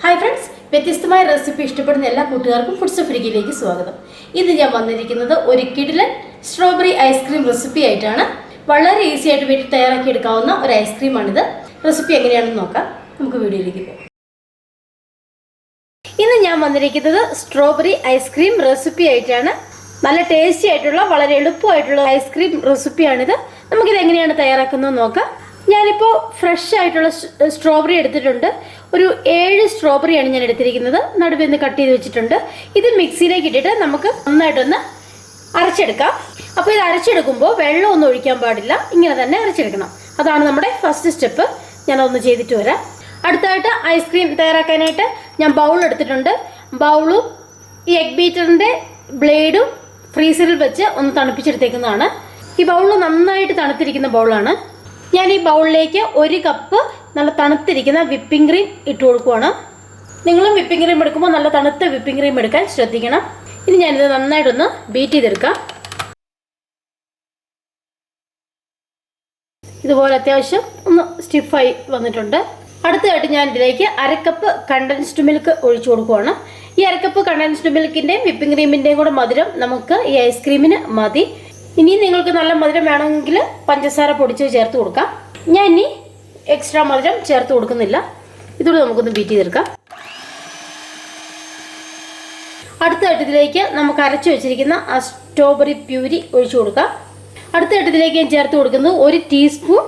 Hi friends, വ്യത്യസ്തമായ recipe ഇഷ്ടപ്പെടുന്ന എല്ലാ കൂട്ടുകാർക്കും ഫുഡ്സ് ഓഫ് ഇടുക്കിയിലേക്ക് സ്വാഗതം. ഇന്ന് ഞാൻ വന്നിരിക്കുന്നത് ഒരു കിടിലൻ സ്ട്രോബെറി ഐസ്ക്രീം റെസിപ്പി ആയിട്ടാണ്. വളരെ ഈസി ആയിട്ട് വീട്ടിൽ തയ്യാറാക്കി എടുക്കാവുന്ന ഒരു ഐസ്ക്രീമാണിത്. റെസിപ്പി എങ്ങനെയാണെന്ന് നോക്കാം. നമുക്ക് വീഡിയോയിലേക്ക് പോകാം. ഇന്ന് ഞാൻ വന്നിരിക്കുന്നത് സ്ട്രോബെറി ഐസ്ക്രീം റെസിപ്പി ആയിട്ടാണ്. നല്ല ടേസ്റ്റി ആയിട്ടുള്ള വളരെ എളുപ്പമായിട്ടുള്ള ഐസ്ക്രീം റെസിപ്പിയാണിത്. നമുക്കിത് എങ്ങനെയാണ് തയ്യാറാക്കുന്നത് നോക്കാം. ഞാനിപ്പോൾ ഫ്രഷ് ആയിട്ടുള്ള സ്ട്രോബെറി എടുത്തിട്ടുണ്ട്. ഒരു 7 സ്ട്രോബെറിയാണ് ഞാൻ എടുത്തിരിക്കുന്നത്. നടുവിൽ നിന്ന് കട്ട് ചെയ്ത് വെച്ചിട്ടുണ്ട്. ഇത് മിക്സിയിലേക്ക് ഇട്ടിട്ട് നമുക്ക് നന്നായിട്ടൊന്ന് അരച്ചെടുക്കാം. അപ്പോൾ ഇത് അരച്ചെടുക്കുമ്പോൾ വെള്ളമൊന്നും ഒഴിക്കാൻ പാടില്ല, ഇങ്ങനെ തന്നെ അരച്ചെടുക്കണം. അതാണ് നമ്മുടെ ഫസ്റ്റ് സ്റ്റെപ്പ്. ഞാനതൊന്ന് ചെയ്തിട്ട് വരാം. അടുത്തായിട്ട് ഐസ്ക്രീം തയ്യാറാക്കാനായിട്ട് ഞാൻ ബൗൾ എടുത്തിട്ടുണ്ട്. ബൗളും ഈ എഗ് ബീറ്ററിൻ്റെ ബ്ലേഡും ഫ്രീസറിൽ വെച്ച് ഒന്ന് തണുപ്പിച്ചെടുത്തേക്കുന്നതാണ്. ഈ ബൗൾ നന്നായിട്ട് തണുത്തിരിക്കുന്ന ബൗളാണ്. ഞാൻ ഈ ബൗളിലേക്ക് 1 കപ്പ് നല്ല തണുത്തിരിക്കുന്ന വിപ്പിംഗ് ക്രീം ഇട്ട് കൊടുക്കുവാണ്. നിങ്ങളും വിപ്പിംഗ് ക്രീം എടുക്കുമ്പോൾ നല്ല തണുത്ത വിപ്പിംഗ് ക്രീം എടുക്കാൻ ശ്രദ്ധിക്കണം. ഇനി ഞാനിത് നന്നായിട്ടൊന്ന് ബീറ്റ് ചെയ്തെടുക്കാം. ഇതുപോലെ അത്യാവശ്യം ഒന്ന് സ്റ്റിഫായി വന്നിട്ടുണ്ട്. അടുത്തതായിട്ട് ഞാൻ ഇതിലേക്ക് 1/2 കപ്പ് കണ്ടൻസ്ഡ് മിൽക്ക് ഒഴിച്ചു കൊടുക്കുവാണ്. ഈ 1/2 കപ്പ് കണ്ടൻസ്ഡ് മിൽക്കിൻ്റെയും വിപ്പിംഗ് ക്രീമിൻ്റെയും കൂടെ മധുരം നമുക്ക് ഈ ഐസ്ക്രീമിന് മതി. ഇനി നിങ്ങൾക്ക് നല്ല മധുരം വേണമെങ്കിൽ പഞ്ചസാര പൊടിച്ച് ചേർത്ത് കൊടുക്കാം. ഞാൻ ഇനി എക്സ്ട്രാ മധുരം ചേർത്ത് കൊടുക്കുന്നില്ല. ഇതോടെ നമുക്കൊന്ന് ബീറ്റ് ചെയ്തെടുക്കാം. അടുത്തതായിട്ട് ഇതിലേക്ക് നമുക്ക് അരച്ചു വെച്ചിരിക്കുന്ന ആ സ്ട്രോബെറി പ്യൂരി ഒഴിച്ചു കൊടുക്കാം. അടുത്തതായിട്ട് ഇതിലേക്ക് ഞാൻ ചേർത്ത് കൊടുക്കുന്നത് 1 ടീസ്പൂൺ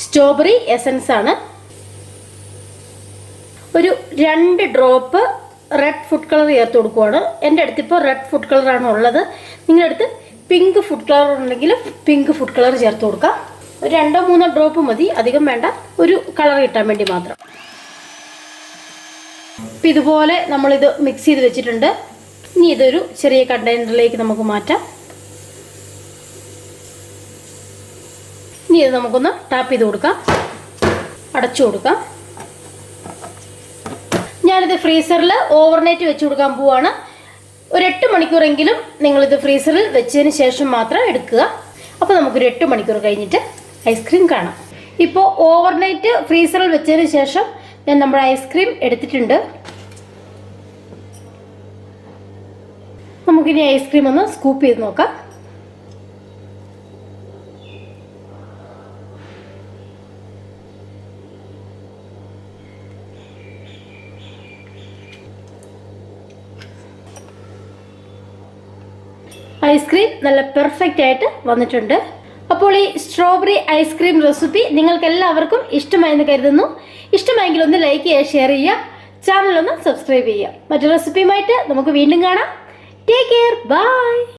സ്ട്രോബെറി എസൻസ് ആണ്. ഒരു 2 ഡ്രോപ്പ് റെഡ് ഫുഡ് കളർ ചേർത്ത് കൊടുക്കുവാണ്. എൻ്റെ അടുത്തിപ്പോൾ റെഡ് ഫുഡ് കളറാണ് ഉള്ളത്. നിങ്ങളുടെ അടുത്ത് പിങ്ക് ഫുഡ് കളർ ഉണ്ടെങ്കിൽ പിങ്ക് ഫുഡ് കളർ ചേർത്ത് കൊടുക്കാം. ഒരു 2-3 ഡ്രോപ്പ് മതി, അധികം വേണ്ട. ഒരു കളർ കിട്ടാൻ വേണ്ടി മാത്രം. അപ്പം ഇതുപോലെ നമ്മളിത് മിക്സ് ചെയ്ത് വെച്ചിട്ടുണ്ട്. ഇനി ഇതൊരു ചെറിയ കണ്ടെയ്നറിലേക്ക് നമുക്ക് മാറ്റാം. ഇനി ഇത് നമുക്കൊന്ന് ടാപ്പ് ചെയ്ത് കൊടുക്കാം, അടച്ചു കൊടുക്കാം. ഞാനിത് ഫ്രീസറിൽ ഓവർനൈറ്റ് വെച്ച് കൊടുക്കാൻ പോവാണ്. ഒരു 8 മണിക്കൂറെങ്കിലും നിങ്ങളിത് ഫ്രീസറിൽ വെച്ചതിന് ശേഷം മാത്രം എടുക്കുക. അപ്പോൾ നമുക്കൊരു 8 മണിക്കൂർ കഴിഞ്ഞിട്ട് ഐസ്ക്രീം കാണാം. ഇപ്പോൾ ഓവർനൈറ്റ് ഫ്രീസറിൽ വെച്ചതിന് ശേഷം ഞാൻ നമ്മുടെ ഐസ്ക്രീം എടുത്തിട്ടുണ്ട്. നമുക്കിനി ഐസ്ക്രീം ഒന്ന് സ്കൂപ്പ് ചെയ്ത് നോക്കാം. ഐസ്ക്രീം നല്ല പെർഫെക്റ്റ് ആയിട്ട് വന്നിട്ടുണ്ട്. അപ്പോൾ ഈ സ്ട്രോബെറി ഐസ്ക്രീം റെസിപ്പി നിങ്ങൾക്ക് എല്ലാവർക്കും ഇഷ്ടമായെന്ന് കരുതുന്നു. ഇഷ്ടമായെങ്കിൽ ഒന്ന് ലൈക്ക് ചെയ്യുക, ഷെയർ ചെയ്യുക, ചാനൽ ഒന്ന് സബ്സ്ക്രൈബ് ചെയ്യുക. മറ്റൊരു റെസിപ്പിയുമായിട്ട് നമുക്ക് വീണ്ടും കാണാം. Take care, by.